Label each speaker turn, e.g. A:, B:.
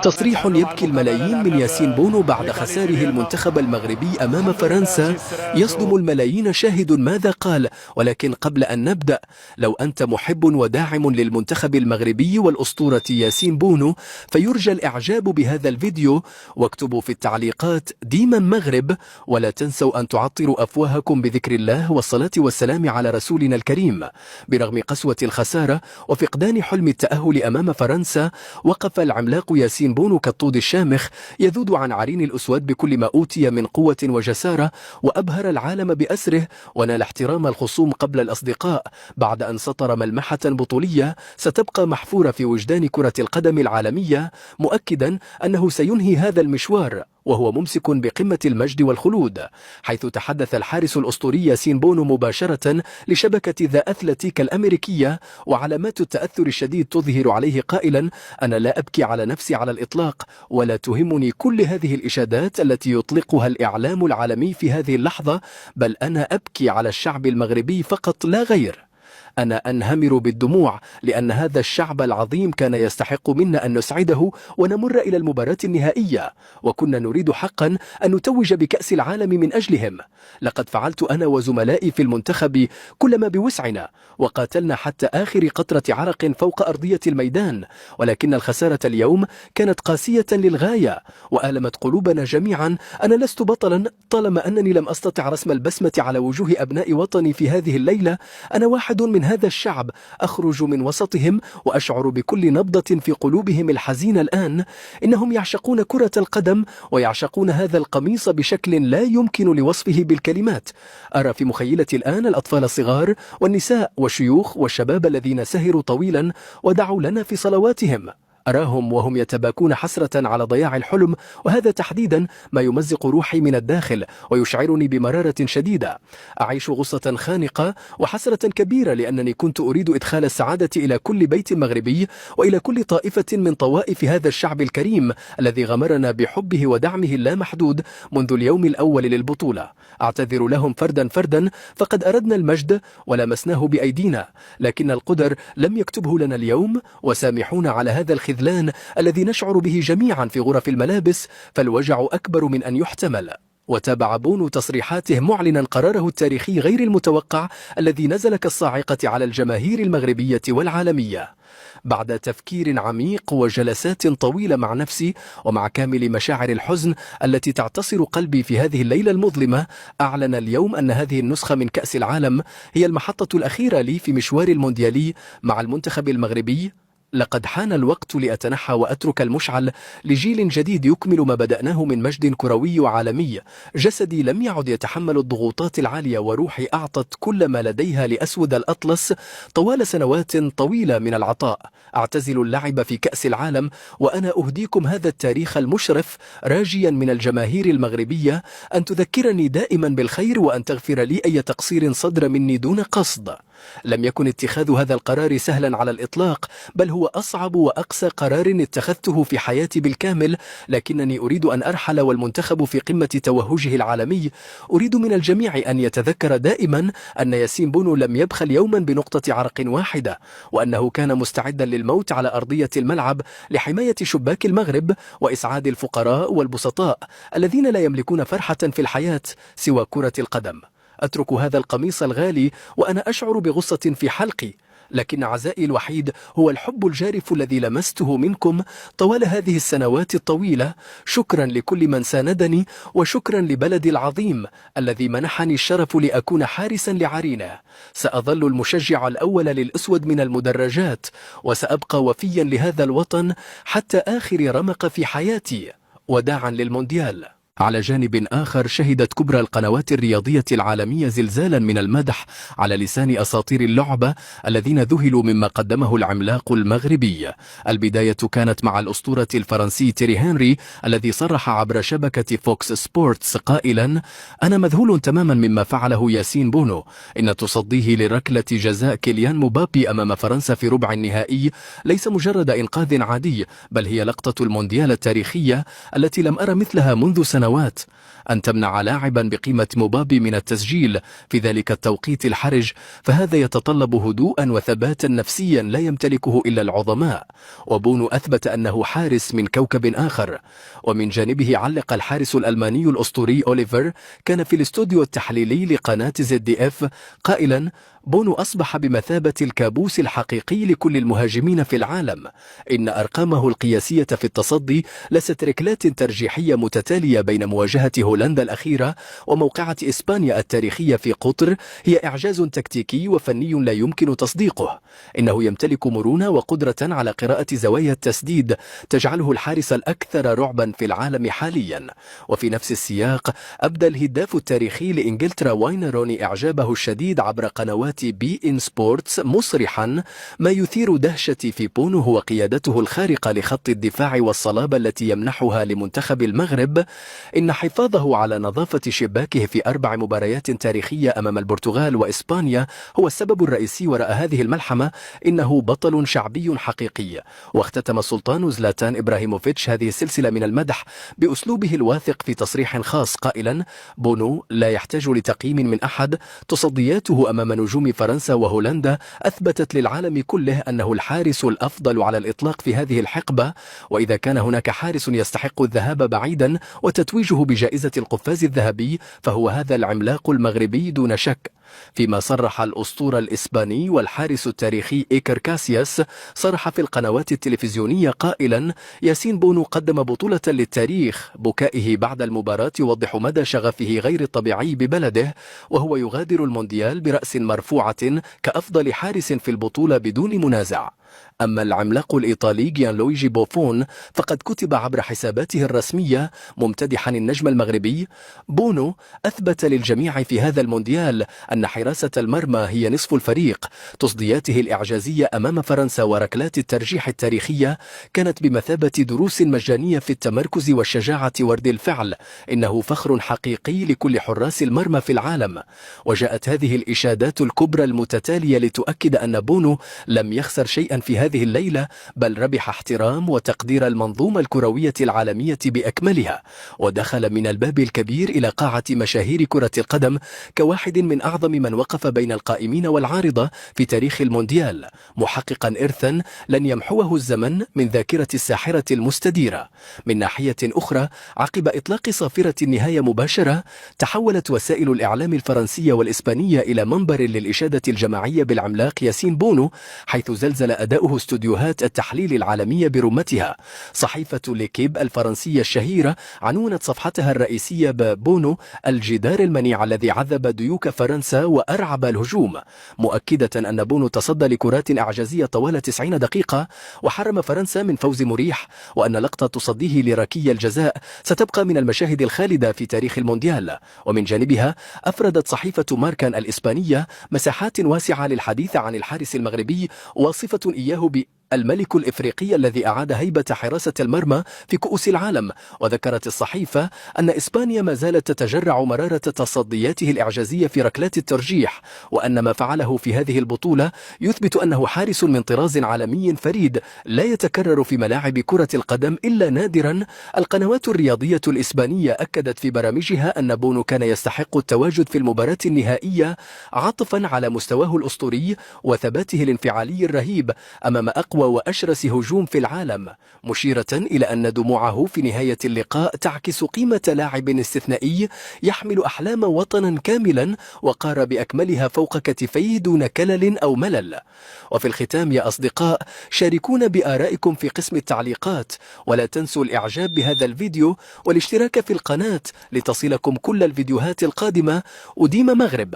A: تصريح يبكي الملايين من ياسين بونو بعد خساره المنتخب المغربي أمام فرنسا. يصدم الملايين. شاهد ماذا قال. ولكن قبل أن نبدأ، لو أنت محب وداعم للمنتخب المغربي والأسطورة ياسين بونو فيرجى الإعجاب بهذا الفيديو، واكتبوا في التعليقات ديما مغرب، ولا تنسوا أن تعطروا أفواهكم بذكر الله والصلاة والسلام على رسولنا الكريم. برغم قسوة الخسارة وفقدان حلم التأهل أمام فرنسا، وقف العملاق ياسين بونو كالطود الشامخ يذود عن عرين الأسود بكل ما أوتي من قوة وجسارة، وأبهر العالم بأسره ونال احترام الخصوم قبل الأصدقاء بعد أن سطر ملمحة بطولية ستبقى محفورة في وجدان كرة القدم العالمية، مؤكدا أنه سينهي هذا المشوار وهو ممسك بقمة المجد والخلود، حيث تحدث الحارس الأسطوري ياسين بونو مباشرة لشبكة ذا أثلتيك الأمريكية، وعلامات التأثر الشديد تظهر عليه قائلا: أنا لا أبكي على نفسي على الإطلاق، ولا تهمني كل هذه الإشادات التي يطلقها الإعلام العالمي في هذه اللحظة، بل أنا أبكي على الشعب المغربي فقط لا غير. أنا أنهمر بالدموع لأن هذا الشعب العظيم كان يستحق منا أن نسعده ونمر إلى المباراة النهائية، وكنا نريد حقا أن نتوج بكأس العالم من أجلهم. لقد فعلت أنا وزملائي في المنتخب كل ما بوسعنا، وقاتلنا حتى آخر قطرة عرق فوق أرضية الميدان، ولكن الخسارة اليوم كانت قاسية للغاية وآلمت قلوبنا جميعا. أنا لست بطلا طالما أنني لم أستطع رسم البسمة على وجوه أبناء وطني في هذه الليلة. أنا واحد من هذا الشعب، أخرج من وسطهم وأشعر بكل نبضة في قلوبهم الحزينة الآن. إنهم يعشقون كرة القدم ويعشقون هذا القميص بشكل لا يمكن لوصفه بالكلمات. أرى في مخيلتي الآن الأطفال الصغار والنساء والشيوخ والشباب الذين سهروا طويلا ودعوا لنا في صلواتهم. أراهم وهم يتباكون حسرة على ضياع الحلم، وهذا تحديدا ما يمزق روحي من الداخل ويشعرني بمرارة شديدة. أعيش غصة خانقة وحسرة كبيرة لأنني كنت أريد إدخال السعادة إلى كل بيت مغربي وإلى كل طائفة من طوائف هذا الشعب الكريم الذي غمرنا بحبه ودعمه اللامحدود منذ اليوم الأول للبطولة. أعتذر لهم فردا فردا، فقد أردنا المجد ولمسناه بأيدينا، لكن القدر لم يكتبه لنا اليوم. وسامحونا على هذا الخذلان الذي نشعر به جميعا في غرف الملابس، فالوجع أكبر من أن يحتمل. وتابع بونو تصريحاته معلنا قراره التاريخي غير المتوقع الذي نزل كالصاعقة على الجماهير المغربية والعالمية. بعد تفكير عميق وجلسات طويلة مع نفسي ومع كامل مشاعر الحزن التي تعتصر قلبي في هذه الليلة المظلمة، أعلن اليوم أن هذه النسخة من كأس العالم هي المحطة الأخيرة لي في مشواري المونديالي مع المنتخب المغربي. لقد حان الوقت لأتنحى وأترك المشعل لجيل جديد يكمل ما بدأناه من مجد كروي وعالمي. جسدي لم يعد يتحمل الضغوطات العالية، وروحي أعطت كل ما لديها لأسود الأطلس طوال سنوات طويلة من العطاء. أعتزل اللعب في كأس العالم وأنا أهديكم هذا التاريخ المشرف، راجيا من الجماهير المغربية أن تذكرني دائما بالخير وأن تغفر لي أي تقصير صدر مني دون قصد. لم يكن اتخاذ هذا القرار سهلا على الإطلاق، بل هو أصعب وأقسى قرار اتخذته في حياتي بالكامل، لكنني أريد أن أرحل والمنتخب في قمة توهجه العالمي. أريد من الجميع أن يتذكر دائما أن ياسين بونو لم يبخل يوما بنقطة عرق واحدة، وأنه كان مستعدا للموت على أرضية الملعب لحماية شباك المغرب وإسعاد الفقراء والبسطاء الذين لا يملكون فرحة في الحياة سوى كرة القدم. أترك هذا القميص الغالي وأنا أشعر بغصة في حلقي، لكن عزائي الوحيد هو الحب الجارف الذي لمسته منكم طوال هذه السنوات الطويلة. شكرا لكل من ساندني، وشكرا لبلدي العظيم الذي منحني الشرف لأكون حارسا لعرينه. سأظل المشجع الأول للأسود من المدرجات، وسأبقى وفيا لهذا الوطن حتى آخر رمق في حياتي. وداعا للمونديال. على جانب آخر، شهدت كبرى القنوات الرياضية العالمية زلزالا من المدح على لسان أساطير اللعبة الذين ذهلوا مما قدمه العملاق المغربي. البداية كانت مع الأسطورة الفرنسي تيري هنري الذي صرح عبر شبكة فوكس سبورتس قائلا: أنا مذهول تماما مما فعله ياسين بونو. إن تصديه لركلة جزاء كيليان مبابي أمام فرنسا في ربع النهائي ليس مجرد إنقاذ عادي، بل هي لقطة المونديال التاريخية التي لم أرى مثلها منذ سنوات. القنوات. أن تمنع لاعبا بقيمة مبابي من التسجيل في ذلك التوقيت الحرج، فهذا يتطلب هدوءا وثباتا نفسيا لا يمتلكه إلا العظماء، وبونو أثبت أنه حارس من كوكب آخر. ومن جانبه علق الحارس الألماني الأسطوري أوليفر كان في الاستوديو التحليلي لقناة ZDF قائلا: بونو أصبح بمثابة الكابوس الحقيقي لكل المهاجمين في العالم. إن أرقامه القياسية في التصدي لست ركلات ترجيحية متتالية بين مواجهة هولندا الأخيرة وموقعة إسبانيا التاريخية في قطر هي إعجاز تكتيكي وفني لا يمكن تصديقه. إنه يمتلك مرونة وقدرة على قراءة زوايا التسديد تجعله الحارس الأكثر رعبا في العالم حاليا. وفي نفس السياق أبدى الهداف التاريخي لإنجلترا واين روني إعجابه الشديد عبر قنوات بي إن سبورتس مصرحا: ما يثير دهشتي في بونو هو قيادته الخارقة لخط الدفاع والصلابة التي يمنحها لمنتخب المغرب. إن حفاظه على نظافة شباكه في 4 مباريات تاريخية أمام البرتغال وإسبانيا هو السبب الرئيسي وراء هذه الملحمة. إنه بطل شعبي حقيقي. واختتم السلطان زلاتان إبراهيموفيتش هذه السلسلة من المدح بأسلوبه الواثق في تصريح خاص قائلا: بونو لا يحتاج لتقييم من أحد. تصدياته أمام نجوم فرنسا وهولندا أثبتت للعالم كله أنه الحارس الأفضل على الإطلاق في هذه الحقبة. وإذا كان هناك حارس يستحق الذهاب بعيدا وتتويجه بجائزة القفاز الذهبي فهو هذا العملاق المغربي دون شك. فيما صرح الأسطورة الإسباني والحارس التاريخي إيكر كاسياس صرح في القنوات التلفزيونية قائلا: ياسين بونو قدم بطولة للتاريخ. بكائه بعد المباراة يوضح مدى شغفه غير الطبيعي ببلده، وهو يغادر المونديال برأس مرفوعة كأفضل حارس في البطولة بدون منازع. أما العملاق الإيطالي جيانلويجي بوفون فقد كتب عبر حساباته الرسمية ممتدحا النجم المغربي: بونو أثبت للجميع في هذا المونديال أن حراسة المرمى هي نصف الفريق. تصدياته الإعجازية أمام فرنسا وركلات الترجيح التاريخية كانت بمثابة دروس مجانية في التمركز والشجاعة ورد الفعل. إنه فخر حقيقي لكل حراس المرمى في العالم. وجاءت هذه الإشادات الكبرى المتتالية لتؤكد أن بونو لم يخسر شيئا في هذه الليلة، بل ربح احترام وتقدير المنظومة الكروية العالمية بأكملها، ودخل من الباب الكبير إلى قاعة مشاهير كرة القدم كواحد من أعظم من وقف بين القائمين والعارضة في تاريخ المونديال، محققا إرثا لن يمحوه الزمن من ذاكرة الساحرة المستديرة. من ناحية أخرى، عقب إطلاق صافرة النهاية مباشرة، تحولت وسائل الإعلام الفرنسية والإسبانية إلى منبر للإشادة الجماعية بالعملاق ياسين بونو، حيث زلزل أداؤه استوديوهات التحليل العالمية برمتها. صحيفة ليكيب الفرنسية الشهيرة عنونت صفحتها الرئيسية ببونو الجدار المنيع الذي عذب ديوك فرنسا وأرعب الهجوم، مؤكدة أن بونو تصدى لكرات إعجازية طوال 90 دقيقة وحرم فرنسا من فوز مريح، وأن لقطة تصديه لركي الجزاء ستبقى من المشاهد الخالدة في تاريخ المونديال. ومن جانبها أفردت صحيفة ماركان الإسبانية مساحات واسعة للحديث عن الحارس المغربي، واصفة إياه الملك الإفريقي الذي أعاد هيبة حراسة المرمى في كؤوس العالم. وذكرت الصحيفة أن إسبانيا ما زالت تتجرع مرارة تصدياته الإعجازية في ركلات الترجيح، وأن ما فعله في هذه البطولة يثبت أنه حارس من طراز عالمي فريد لا يتكرر في ملاعب كرة القدم إلا نادرا. القنوات الرياضية الإسبانية أكدت في برامجها أن بونو كان يستحق التواجد في المباراة النهائية، عطفا على مستواه الأسطوري وثباته الانفعالي الرهيب أمام أقوى وأشرس هجوم في العالم، مشيرة إلى أن دموعه في نهاية اللقاء تعكس قيمة لاعب استثنائي يحمل أحلام وطنا كاملا وقار بأكملها فوق كتفيه دون كلل أو ملل. وفي الختام يا أصدقاء، شاركونا بآرائكم في قسم التعليقات، ولا تنسوا الإعجاب بهذا الفيديو والاشتراك في القناة لتصلكم كل الفيديوهات القادمة. وديم مغرب.